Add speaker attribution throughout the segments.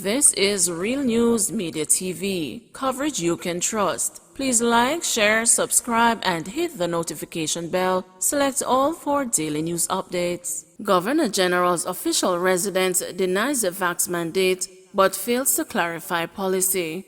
Speaker 1: This is Real News Media TV, coverage you can trust. Please like, share, subscribe, and hit the notification bell. Select all for daily news updates. Governor General's official residence denies a vax mandate but fails to clarify policy.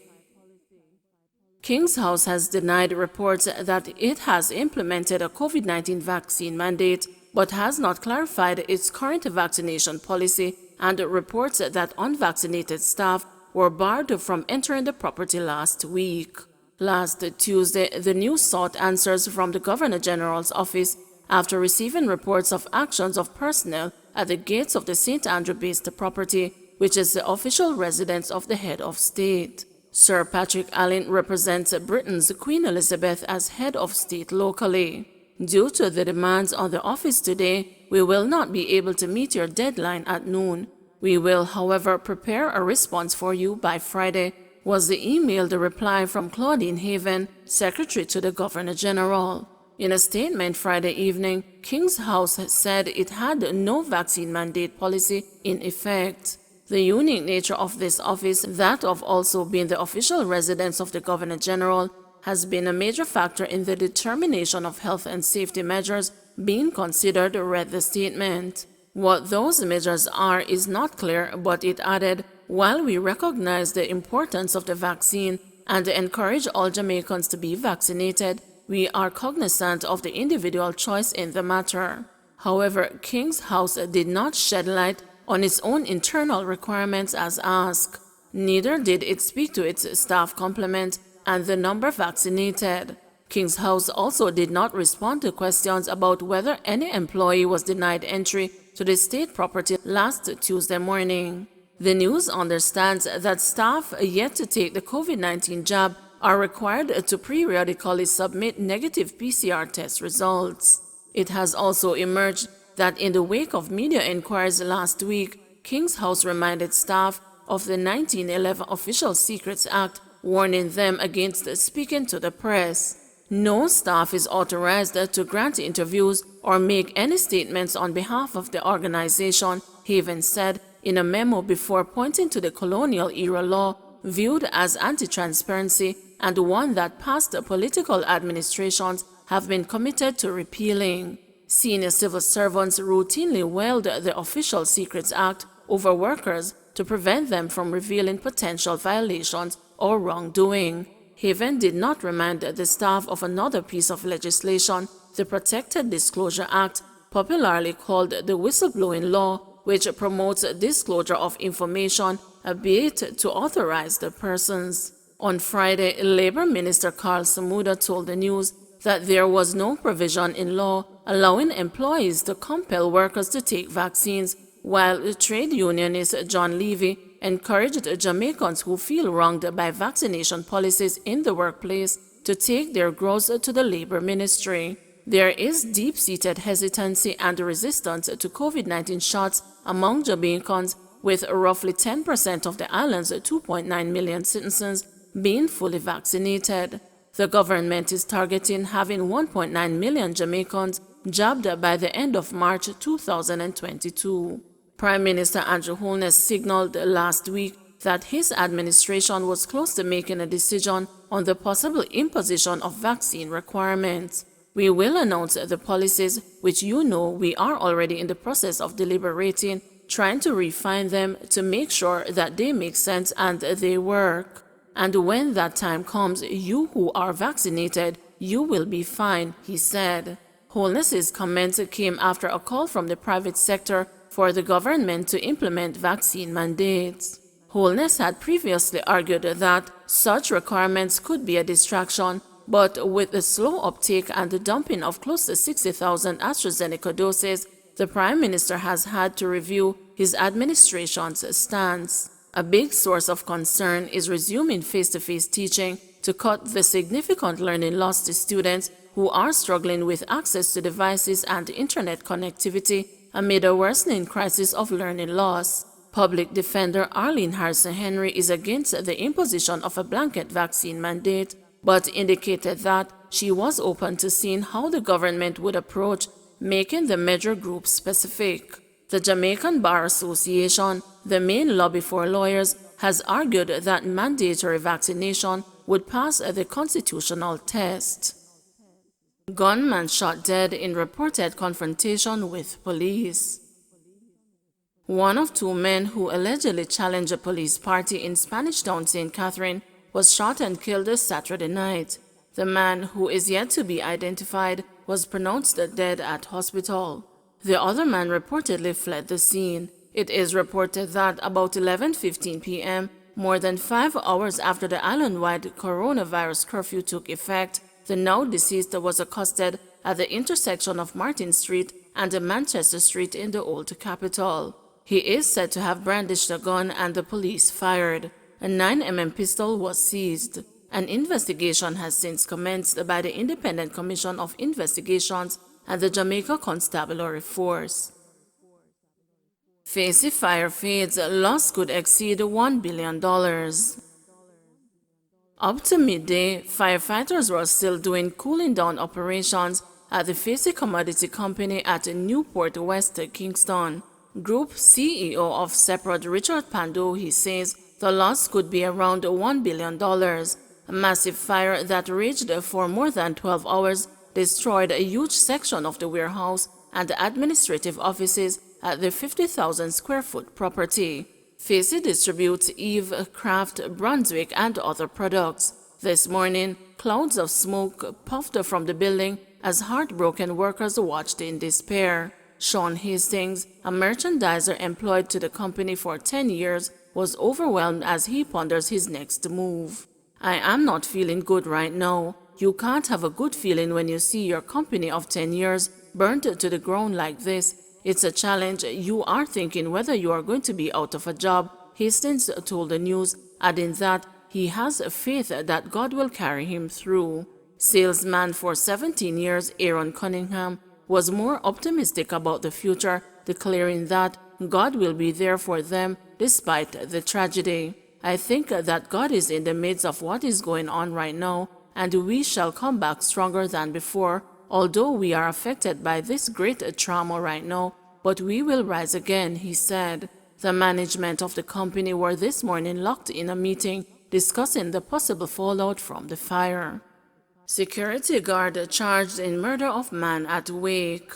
Speaker 1: King's House has denied reports that it has implemented a COVID-19 vaccine mandate but has not clarified its current vaccination policy and reports that unvaccinated staff were barred from entering the property last week. Last Tuesday, the news sought answers from the Governor General's office after receiving reports of actions of personnel at the gates of the St. Andrew-based property, which is the official residence of the head of state. Sir Patrick Allen represents Britain's Queen Elizabeth as head of state locally. Due to the demands on the office today, we will not be able to meet your deadline at noon. We will, however, prepare a response for you by Friday, was the emailed reply from Claudine Haven, Secretary to the Governor General. In a statement Friday evening, King's House said it had no vaccine mandate policy in effect. The unique nature of this office, that of also being the official residence of the Governor General, has been a major factor in the determination of health and safety measures being considered, read the statement. What those measures are is not clear, but it added, while we recognize the importance of the vaccine and encourage all Jamaicans to be vaccinated, we are cognizant of the individual choice in the matter. However, King's House did not shed light on its own internal requirements as asked. Neither did it speak to its staff complement and the number vaccinated. King's House also did not respond to questions about whether any employee was denied entry to the state property last Tuesday morning. The news understands that staff yet to take the COVID-19 jab are required to periodically submit negative PCR test results. It has also emerged that in the wake of media inquiries last week, King's House reminded staff of the 1911 Official Secrets Act, warning them against speaking to the press. No staff is authorized to grant interviews or make any statements on behalf of the organization, Haven said in a memo before pointing to the colonial-era law viewed as anti-transparency and one that past political administrations have been committed to repealing. Senior civil servants routinely wield the Official Secrets Act over workers to prevent them from revealing potential violations or wrongdoing. Haven did not remind the staff of another piece of legislation, the Protected Disclosure Act, popularly called the Whistleblowing Law, which promotes disclosure of information, albeit to authorized persons. On Friday, Labor Minister Carl Samuda told the news that there was no provision in law allowing employees to compel workers to take vaccines, while the trade unionist John Levy encouraged Jamaicans who feel wronged by vaccination policies in the workplace to take their grows to the Labor Ministry. There is deep-seated hesitancy and resistance to COVID-19 shots among Jamaicans, with roughly 10% of the island's 2.9 million citizens being fully vaccinated. The government is targeting having 1.9 million Jamaicans jabbed by the end of March 2022. Prime Minister Andrew Holness signaled last week that his administration was close to making a decision on the possible imposition of vaccine requirements. We will announce the policies, which you know we are already in the process of deliberating, trying to refine them to make sure that they make sense and they work. And when that time comes, you who are vaccinated, you will be fine, he said. Holness's comments came after a call from the private sector for the government to implement vaccine mandates. Holness had previously argued that such requirements could be a distraction, but with the slow uptake and the dumping of close to 60,000 AstraZeneca doses, the Prime Minister has had to review his administration's stance. A big source of concern is resuming face-to-face teaching to cut the significant learning loss to students who are struggling with access to devices and internet connectivity amid a worsening crisis of learning loss. Public Defender Arlene Harrison Henry is against the imposition of a blanket vaccine mandate, but indicated that she was open to seeing how the government would approach making the measure group specific. The Jamaican Bar Association, the main lobby for lawyers, has argued that mandatory vaccination would pass the constitutional test. Gunman shot dead in reported confrontation with police. One of two men who allegedly challenged a police party in Spanish Town, St. Catherine, was shot and killed Saturday night. The man, who is yet to be identified, was pronounced dead at hospital. The other man reportedly fled the scene. It is reported that about 11:15 p.m., more than 5 hours after the island-wide coronavirus curfew took effect, the now deceased was accosted at the intersection of Martin Street and Manchester Street in the Old Capital. He is said to have brandished a gun and the police fired. A 9mm pistol was seized. An investigation has since commenced by the Independent Commission of Investigations and the Jamaica Constabulary Force. Facey fire fades, loss could exceed $1 billion. Up to midday, firefighters were still doing cooling down operations at the Facey Commodity Company at Newport West, Kingston. Group CEO of Separate Richard Pando, he says the loss could be around $1 billion. A massive fire that raged for more than 12 hours destroyed a huge section of the warehouse and administrative offices at the 50,000 square foot property. Facey distributes Eve, Kraft, Brunswick, and other products. This morning, clouds of smoke puffed from the building as heartbroken workers watched in despair. Sean Hastings, a merchandiser employed to the company for 10 years, was overwhelmed as he ponders his next move. "I am not feeling good right now. You can't have a good feeling when you see your company of 10 years burnt to the ground like this. It's a challenge. You are thinking whether you are going to be out of a job," Hastings told the news, adding that he has faith that God will carry him through. Salesman for 17 years, Aaron Cunningham, was more optimistic about the future, declaring that God will be there for them despite the tragedy. "I think that God is in the midst of what is going on right now, and we shall come back stronger than before, although we are affected by this great trauma right now, but we will rise again," he said. The management of the company were this morning locked in a meeting discussing the possible fallout from the fire. Security guard charged in murder of man at wake.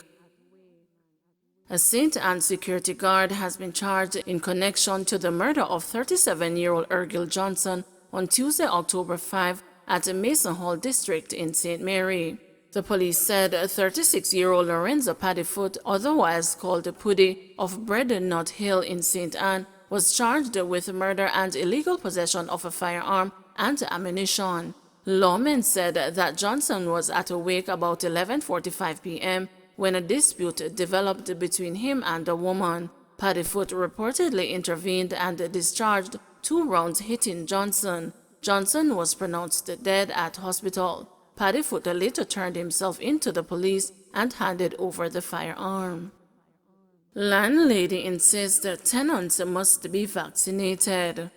Speaker 1: A St. Anne security guard has been charged in connection to the murder of 37-year-old Ergil Johnson on Tuesday, October 5, at Mason Hall District in St. Mary. The police said 36-year-old Lorenzo Paddyfoot, otherwise called Puddy, of Bread-Nut Hill in St. Anne, was charged with murder and illegal possession of a firearm and ammunition. Lawmen said that Johnson was at a wake about 11:45 p.m. when a dispute developed between him and a woman. Paddyfoot reportedly intervened and discharged 2 rounds hitting Johnson. Johnson was pronounced dead at hospital. Paddyfoot later turned himself into the police and handed over the firearm. Landlady insists tenants must be vaccinated.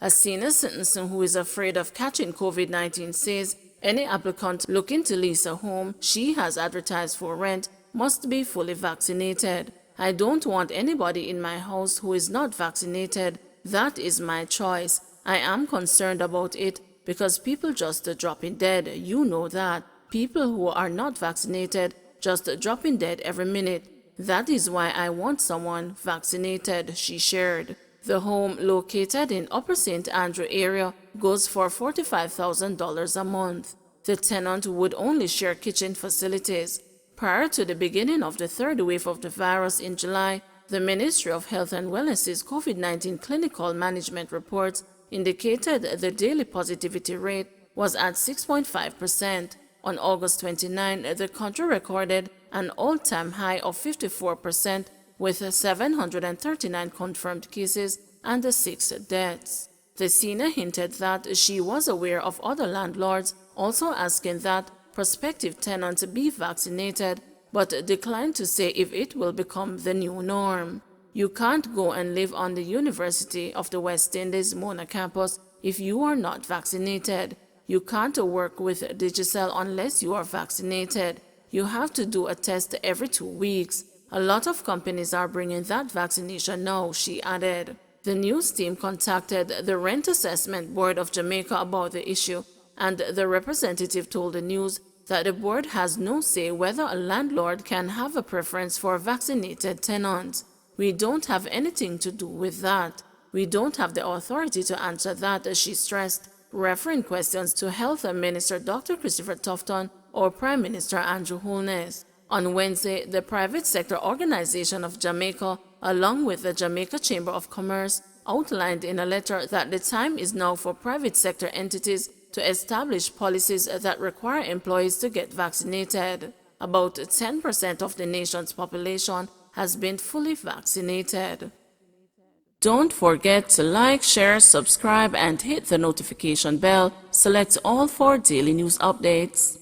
Speaker 1: A senior citizen who is afraid of catching COVID-19 says any applicant looking to lease a home she has advertised for rent must be fully vaccinated. "I don't want anybody in my house who is not vaccinated. That is my choice. I am concerned about it because people just dropping dead. You know that. People who are not vaccinated just dropping dead every minute. That is why I want someone vaccinated," she shared. The home, located in Upper St. Andrew area, goes for $45,000 a month. The tenant would only share kitchen facilities. Prior to the beginning of the 3rd wave of the virus in July, the Ministry of Health and Wellness's COVID-19 clinical management reports indicated the daily positivity rate was at 6.5%. On August 29, the country recorded an all-time high of 54%, with 739 confirmed cases and 6 deaths. The senior hinted that she was aware of other landlords also asking that prospective tenants be vaccinated, but declined to say if it will become the new norm. "You can't go and live on the University of the West Indies Mona campus if you are not vaccinated. You can't work with Digicel unless you are vaccinated. You have to do a test every 2 weeks. A lot of companies are bringing that vaccination now," she added. The news team contacted the Rent Assessment Board of Jamaica about the issue, and the representative told the news that the board has no say whether a landlord can have a preference for vaccinated tenants. We don't have anything to do with that. We don't have the authority to answer that, she stressed, referring questions to Health Minister Dr. Christopher Tufton or Prime Minister Andrew Holness. On Wednesday, the private sector organization of Jamaica, along with the Jamaica Chamber of Commerce, outlined in a letter that the time is now for private sector entities to establish policies that require employees to get vaccinated. About 10% of the nation's population has been fully vaccinated. Don't forget to like, share, subscribe, and hit the notification bell. Select all for daily news updates.